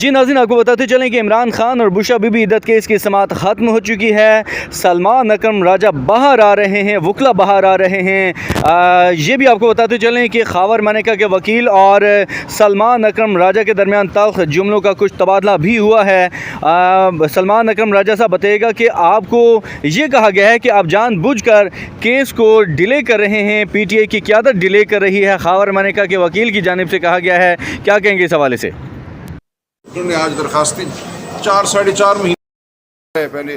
जी नाज़रीन, आपको बताते चलें कि इमरान खान और बुशरा बीबी इद्दत केस की समाअत ख़त्म हो चुकी है। सलमान अकरम राजा बाहर आ रहे हैं, वकला बाहर आ रहे हैं। ये भी आपको बताते चलें कि खावर मानेका के वकील और सलमान अकरम राजा के दरमियान तल्ख़ जुमलों का कुछ तबादला भी हुआ है। सलमान अकरम राजा साहब बताएगा कि आपको ये कहा गया है कि आप जानबूझकर केस को डिले कर रहे हैं, PTI की क़यादत डिले कर रही है। खावर मानेका के वकील की जानिब से कहा गया है, क्या कहेंगे इस हवाले से? उन्होंने आज दरखास्तें 4-4.5 महीने पहले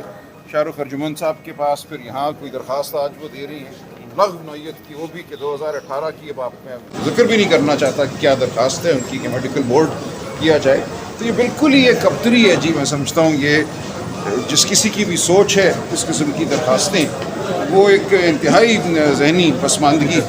शाहरुख अर्जुमन साहब के पास, फिर यहाँ कोई दरखास्त आज वो दे रही हैं लग़्व नौयत की, वो भी कि 2018 की। अब आप मैं जिक्र भी नहीं करना चाहता कि क्या दरखास्त है उनकी कि मेडिकल बोर्ड किया जाए। तो ये बिल्कुल ही एक कब्तरी है जी। मैं समझता हूँ ये जिस किसी की भी सोच है इस किस्म की दरखास्तें, वो एक इंतहाई जहनी पसमानदगी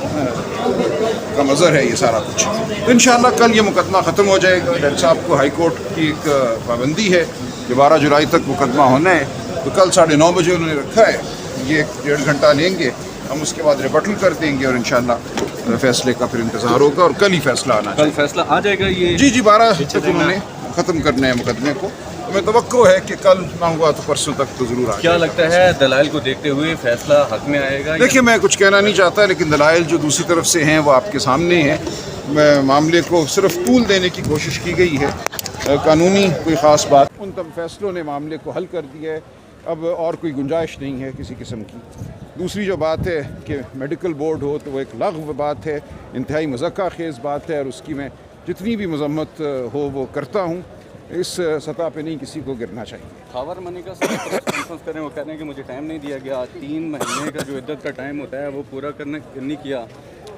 का मज़र है ये सारा कुछ। तो इंशाअल्लाह कल ये मुकदमा ख़त्म हो जाएगा। जज साहब को हाई कोर्ट की एक पाबंदी है कि 12 जुलाई तक मुकदमा होना है, तो कल 9:30 बजे उन्होंने रखा है। ये 1.5 घंटा लेंगे, हम उसके बाद रिबटल कर देंगे और इंशाअल्लाह फ़ैसले का फिर इंतज़ार होगा और कल ही फ़ैसला आना चाहिए। कल फैसला आ जाएगा ये? जी 12 तक उन्होंने ख़त्म करना है मुकदमे को। तो मैं तवक्को है कि कल ना हुआ तो परसों तक तो ज़रूर आ। क्या लगता है दलाइल को देखते हुए फैसला हक में आएगा? देखिए, मैं कुछ कहना नहीं चाहता, लेकिन दलाइल जो दूसरी तरफ से हैं वो आपके सामने हैं। मामले को सिर्फ तूल देने की कोशिश की गई है, कानूनी कोई ख़ास बात। उन तब फैसलों ने मामले को हल कर दिया है, अब और कोई गुंजाइश नहीं है किसी किस्म की। दूसरी जो बात है कि मेडिकल बोर्ड हो, तो वो एक लग़्व बात है, इंतहाई मज़क्का खेज़ बात है, और उसकी मैं जितनी भी मज़म्मत हो वो करता हूँ। इस सतह पे नहीं किसी को गिरना चाहिए। खावर मानेका से कॉन्फ्रेंस करें, वो कह रहे हैं कि मुझे टाइम नहीं दिया गया। 3 महीने का जो इद्दत का टाइम होता है वो पूरा करने नहीं किया।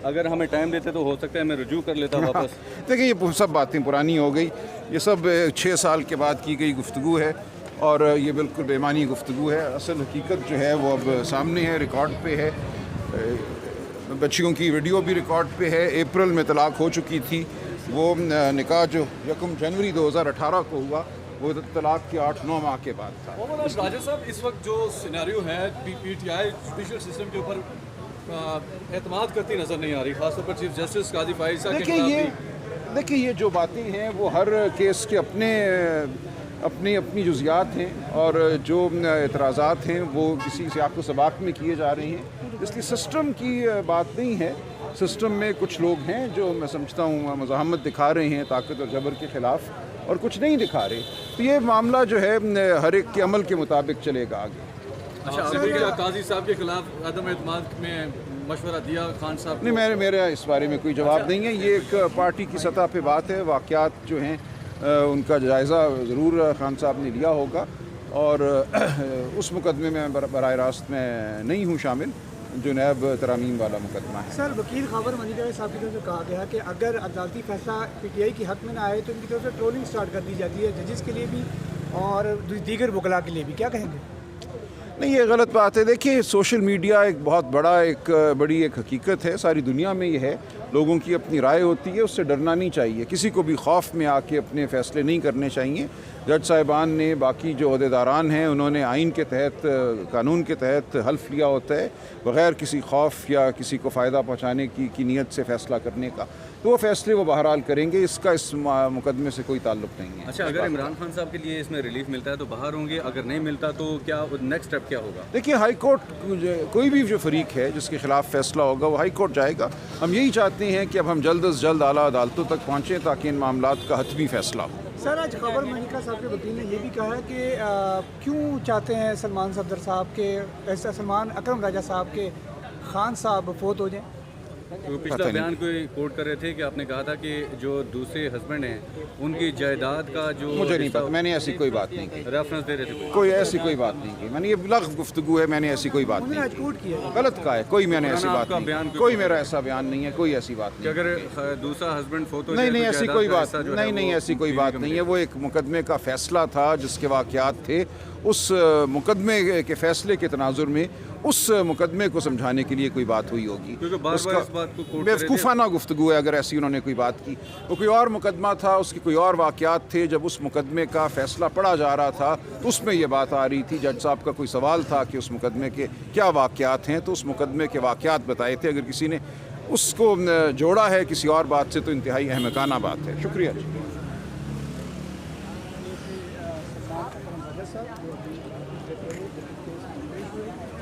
अगर हमें टाइम देते तो हो सकता है मैं रुजू कर लेता वापस। देखिए, ये सब बातें पुरानी हो गई। ये सब 6 साल के बाद की गई गुफ्तगू है और ये बिल्कुल बेमानी गुफ्तगू है। असल हकीकत जो है वो अब सामने है, रिकॉर्ड पे है। बच्चियों की वीडियो भी रिकॉर्ड पे है। अप्रैल में तलाक हो चुकी थी। वो निकाह जो 1 जनवरी 2018 को हुआ, वो तलाक के 8-9 माह के बाद था। राजा साहब, इस वक्त जो सिनेरियो है PTI जुडिशल सिस्टम के ऊपर एतमाद करती नज़र नहीं आ रही, खासतौर पर चीफ जस्टिस काजी फाइज साहब के खिलाफ। देखिए, ये जो बातें हैं वो हर केस के अपनी जुज़ियात हैं और जो एतराज़ात हैं वो किसी सियाक़ व सबाक़ में किए जा रहे हैं। इसलिए सिस्टम की बात नहीं है। सिस्टम में कुछ लोग हैं जो मैं समझता हूँ मज़ाहमत दिखा रहे हैं ताकत और जबर के ख़िलाफ़, और कुछ नहीं दिखा रहे। तो ये मामला जो है हर एक के अमल के मुताबिक चलेगा आगे। अच्छा, काजी साहब के खिलाफ अदम एतमाद में मशवरा दिया खान साहब नहीं, मेरा इस बारे में कोई जवाब नहीं है। ये एक पार्टी की सतह पे बात है। वाक़यात जो हैं उनका जायज़ा ज़रूर खान साहब ने लिया होगा, और उस मुकदमे में बराह रास्त में नहीं हूँ शामिल जो नैब तरामीम वाला मुकदमा है। सर, वकील खावर मानेका साहब की तरफ से कहा गया कि अगर अदालती फैसला PTI के हक में ना आए तो इनकी तरफ से ट्रोलिंग स्टार्ट कर दी जाती है, जजेस के लिए भी और दीगर वकला के लिए भी। क्या कहेंगे? नहीं, ये गलत बात है। देखिए, सोशल मीडिया एक बहुत बड़ी एक हकीकत है, सारी दुनिया में ये है। लोगों की अपनी राय होती है, उससे डरना नहीं चाहिए। किसी को भी खौफ में आके अपने फ़ैसले नहीं करने चाहिए। जज साहिबान ने, बाकी जो अहदेदारान हैं, उन्होंने आइन के तहत, कानून के तहत हल्फ लिया होता है बग़ैर किसी खौफ या किसी को फ़ायदा पहुँचाने की नीयत से फ़ैसला करने का। तो वो फ़ैसले वो बहरहाल करेंगे, इसका इस मुकदमे से कोई ताल्लुक़ नहीं है। अच्छा, अगर इमरान खान साहब के लिए इसमें रिलीफ मिलता है तो बाहर होंगे, अगर नहीं मिलता तो क्या नेक्स्ट स्टेप क्या होगा? देखिए, हाई कोर्ट कोई भी जो फरीक है जिसके खिलाफ फैसला होगा वो हाई कोर्ट जाएगा। हम यही चाहते हैं कि अब हम जल्द से जल्द आला अदालतों तक पहुँचें ताकि इन मामलात का हतमी फैसला हो। सर, आज खावर मानेका साहब के वकील ने यह भी कहा है कि क्यों चाहते हैं सलमान सफदर साहब के, सलमान अकरम राजा साहब के खान साहब फोत हो जाएं। तो पिछला बयान कोई कोट कर रहे थे कि आपने कहा था कि जो दूसरे हस्बैंड हैं उनकी जायदाद का जो, मुझे नहीं पता, मैंने ऐसी कोई बात नहीं की। रेफरेंस दे रहे थे? कोई ऐसी कोई बात नहीं की। मैंने ये लग़्व गुफ्तगू है, मैंने ऐसी कोई बात नहीं आज कोर्ट किया गलत कहा है। कोई मैंने ऐसी बात नहीं, कोई मेरा ऐसा बयान नहीं है, कोई ऐसी बात नहीं। अगर दूसरा हस्बैंड फोत हो नहीं, ऐसी कोई बात नहीं, ऐसी कोई बात नहीं है। वो एक मुकदमे का फ़ैसला था जिसके वाक़यात थे। उस मुकदमे के फ़ैसले के तनाजुर में उस मुकदमे को समझाने के लिए कोई बात हुई होगी। बेवकूफ़ाना गुफ्तगू है अगर ऐसी उन्होंने कोई बात की। वो कोई और मुकदमा था, उसके कोई और वाक़यात थे। जब उस मुकदमे का फ़ैसला पढ़ा जा रहा था तो उसमें ये बात आ रही थी। जज साहब का कोई सवाल था कि उस मुकदमे के क्या वाक़यात हैं, तो उस मुकदमे के वाक़यात बताए थे। अगर किसी ने उसको जोड़ा है किसी और बात से तो इंतहाई अहमकाना बात है। शुक्रिया। राजा साहब जो अभी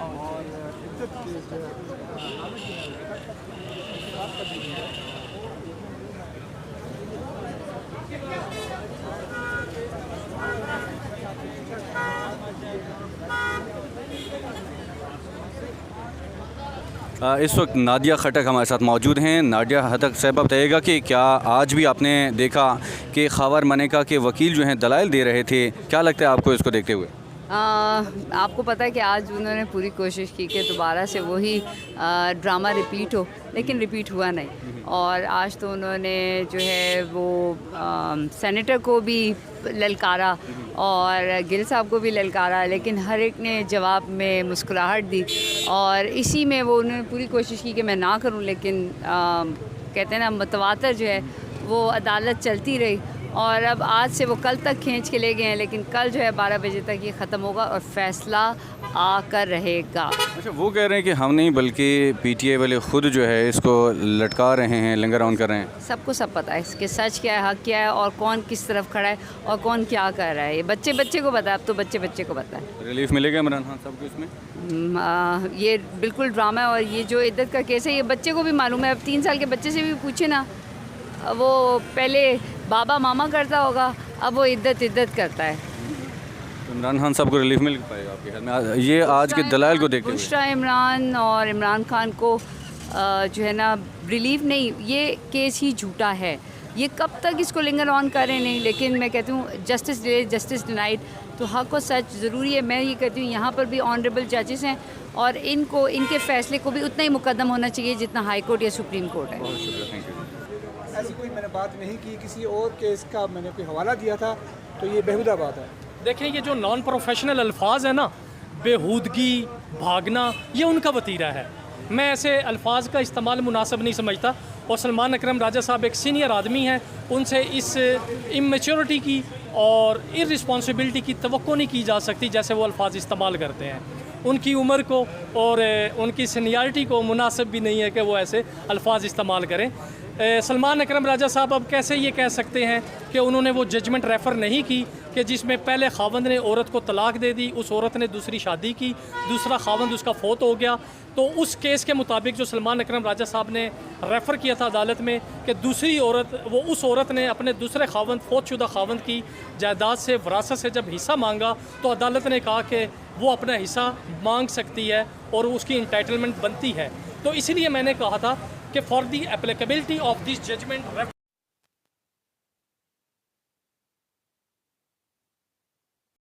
और इज्जत केस जो है हामिद इस वक्त नादिया खटक हमारे साथ मौजूद हैं। नादिया खटक साहब बताइएगा कि क्या आज भी आपने देखा कि खावर मनेका के वकील जो हैं दलाइल दे रहे थे, क्या लगता है आपको इसको देखते हुए? आपको पता है कि आज उन्होंने पूरी कोशिश की कि दोबारा से वही ड्रामा रिपीट हो, लेकिन रिपीट हुआ नहीं। और आज तो उन्होंने जो है वो सेनेटर को भी ललकारा और गिल साहब को भी ललकारा, लेकिन हर एक ने जवाब में मुस्कुराहट दी। और इसी में वो उन्होंने पूरी कोशिश की कि मैं ना करूं, लेकिन कहते हैं ना मतवातर जो है वो अदालत चलती रही। और अब आज से वो कल तक खींच के ले गए हैं, लेकिन कल जो है 12 बजे तक ये ख़त्म होगा और फ़ैसला आकर रहेगा। अच्छा, वो कह रहे हैं कि हम नहीं बल्कि पीटीआई वाले ख़ुद जो है इसको लटका रहे हैं, लिंगर ऑन कर रहे हैं। सबको सब पता है इसके सच क्या है, हक क्या है और कौन किस तरफ खड़ा है और कौन क्या कर रहा है। ये बच्चे को पता है, अब तो बच्चे को पता है। रिलीफ मिलेगा इमरान खान साहब को इसमें? ये बिल्कुल ड्रामा है। और ये जो इद्दत का केस है ये बच्चे को भी मालूम है। अब 3 साल के बच्चे से भी पूछे ना, वो पहले बाबा मामा करता होगा, अब वो इद्दत करता है। इमरान खान साहब को रिलीफ मिल पाएगा आपके ख्याल में ये आज के दलाइल को देखते हुए? बुशरा इमरान और इमरान खान को जो है ना रिलीफ नहीं, ये केस ही झूठा है। ये कब तक इसको लिंगर ऑन करें नहीं, लेकिन मैं कहती हूँ जस्टिस डिलेड जस्टिस डिनाइड। तो हक और सच ज़रूरी है। मैं ये कहती हूँ यहाँ पर भी ऑनरेबल जजेस हैं और इनको इनके फ़ैसले को भी उतना ही मुकद्दम होना चाहिए जितना हाई कोर्ट या सुप्रीम कोर्ट है। बहुत शुक्रिया, थैंक यू। ऐसी कोई मैंने बात नहीं की, किसी और केस का मैंने कोई हवाला दिया था, तो ये बेहुदा बात है। देखिए, ये जो नॉन प्रोफेशनल अल्फाज है ना, बेहूदगी, भागना, ये उनका वतीरा है। मैं ऐसे अल्फाज का इस्तेमाल मुनासिब नहीं समझता। और सलमान अकरम राजा साहब एक सीनियर आदमी हैं, उनसे इस इमेच्योरिटी की और इररिस्पॉन्सिबिलिटी की तवक्को नहीं की जा सकती जैसे वो अल्फाज इस्तेमाल करते हैं। उनकी उम्र को और उनकी सीनियरिटी को मुनासिब भी नहीं है कि वो ऐसे अल्फाज इस्तेमाल करें। सलमान अकरम राजा साहब अब कैसे ये कह सकते हैं कि उन्होंने वो जजमेंट रेफ़र नहीं की कि जिसमें पहले खावंद ने औरत को तलाक दे दी, उस औरत ने दूसरी शादी की, दूसरा खावंद उसका फ़ौत हो गया। तो उस केस के मुताबिक जो सलमान अकरम राजा साहब ने रेफ़र किया था अदालत में कि दूसरी औरत, वो उस औरत ने अपने दूसरे खावंद, फ़ौतशुदा खावंद की जायदाद से, विरासत से जब हिस्सा मांगा, तो अदालत ने कहा कि वो अपना हिस्सा मांग सकती है और उसकी इंटाइटलमेंट बनती है। तो इसीलिए मैंने कहा था कि for the applicability of this judgement